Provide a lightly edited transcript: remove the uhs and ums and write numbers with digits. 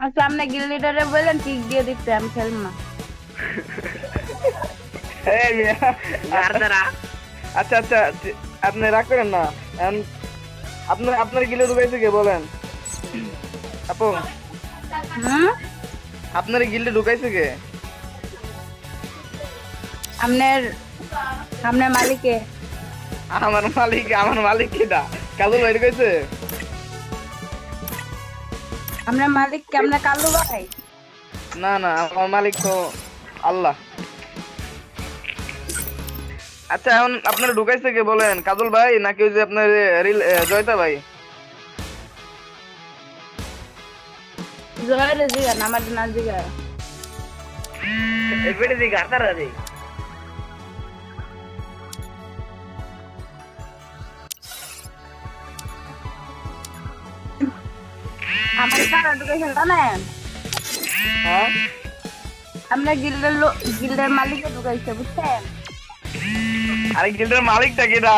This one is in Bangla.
আচ্ছা আপনি গিল লিডারে বললেন কিক দিয়ে দিতে, আমি খেলবো না। এই মিয়া, আচ্ছা আচ্ছা আপনি রাগ করেন না। এখন আপনার গিলে ঢুকাইছে কে বলেন? আপু, হুম, আপনার গিল্ডে ঢুকাইছে কে? আপনার আপনার মালিকে। আমার মালিক কিটা? কাজল ভাই ঢুকাইছে? আপনার মালিক কে? আপনার কালু ভাই? না না, আমার মালিক তো আল্লাহ। আচ্ছা এখন আপনারা ঢুকাইছে কে বলেন? কাজল ভাই নাকি ওই যে আপনার জয়তা ভাই? জয়ের জিগান, আমার না জিগা। এবারে দি গাতারা দে। আমার কারা ঢুকাইছেন জানেন? হ্যাঁ, আপনার গিল্ডের গিল্ডের মালিকে ঢুকাইছে, বুঝছেন? আরে গিল্ডের মালিকটা কেটা?